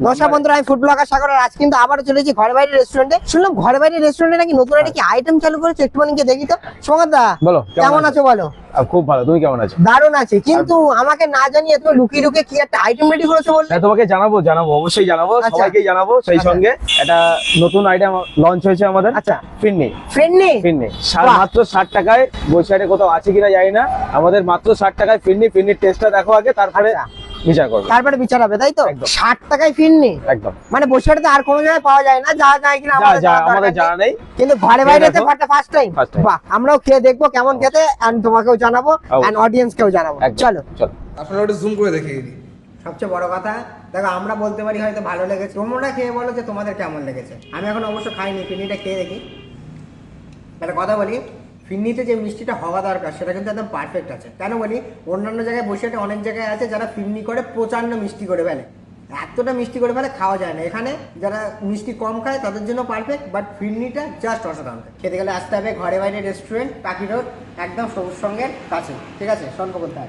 নমস্কার বন্ধুরা, আমি ফুড ব্লগার সাগর। আজ কিন্তু আবারও চলেছি ঘরে বাইরে রেস্টুরেন্টে। শুনলাম ঘরে বাইরে রেস্টুরেন্টে নাকি নতুন একটা কি আইটেম চালু করেছে, একটু মানে দেখি তো। সোমাদা বলো, কেমন আছো? বলো। খুব ভালো, তুমি কেমন আছো? দারুণ আছে, কিন্তু আমাকে না জানিয়ে তুমি লুকিয়ে লুকিয়ে কি একটা আইটেম রেডি করেছো বললে? হ্যাঁ, তোমাকে জানাবো, অবশ্যই জানাবো, আচ্ছা। সবাইকে জানাবো। সেই আচ্ছা। সঙ্গে একটা নতুন আইটেম লঞ্চ হয়েছে আমাদের। আচ্ছা। ফিরনি ফ্রেন্ডলি বাহ। মাত্র 60 টাকায়। বৈশাখে কোথাও আছে কিনা জানি না, আমাদের মাত্র 60 টাকায় ফিরনির টেস্টটা দেখো আগে, তারপরে বিচার করবে। তারপরে বিচার হবে, তাই তো? একদম। 60 টাকায় ফিরনি একদম, মানে বসিরহাটে আর কোনো জায়গায় পাওয়া যায় না, যা যায় কিনা আমাদের জানা নেই, কিন্তু ঘরে বাইরেতে দেখো। First time. First time। বাহ, আমরাও খেয়ে দেখবো কেমন খেতে, এন্ড তোমাকেও জানাবো, এন্ড অডিয়েন্সকেও জানাবো। একদম। চলো চলো। আপনারা একটু জুম করে দেখিয়ে দিই। সবচেয়ে বড় কথা দেখো, আমরা বলতে পারি হয়তো ভালো লেগেছে, তোমরা খেয়ে বলো যে তোমাদের কেমন লেগেছে। আমি এখন অবশ্য খাইনি, ফিরনিটা খেয়ে দেখি। একটা কথা বলি, ফিরনিতে যে মিষ্টিটা হওয়া দরকার সেটা কিন্তু একদম পারফেক্ট আছে। কেন বলি, অন্যান্য জায়গায় বসে অনেক জায়গায় আছে যারা ফিরনি করে প্রচন্ড মিষ্টি করে ফেলে, এতটা মিষ্টি করে ফেলে খাওয়া যায় না। এখানে যারা মিষ্টি কম খায় তাদের জন্য পারফেক্ট, বাট ফিরনিটা জাস্ট অসাধারণ। খেতে গেলে আসতে হবে ঘরে বাইরে রেস্টুরেন্ট, টাকি রোড, একদম সবুজ সঙ্গের কাছে। ঠিক আছে, সর্বপ্রথম আর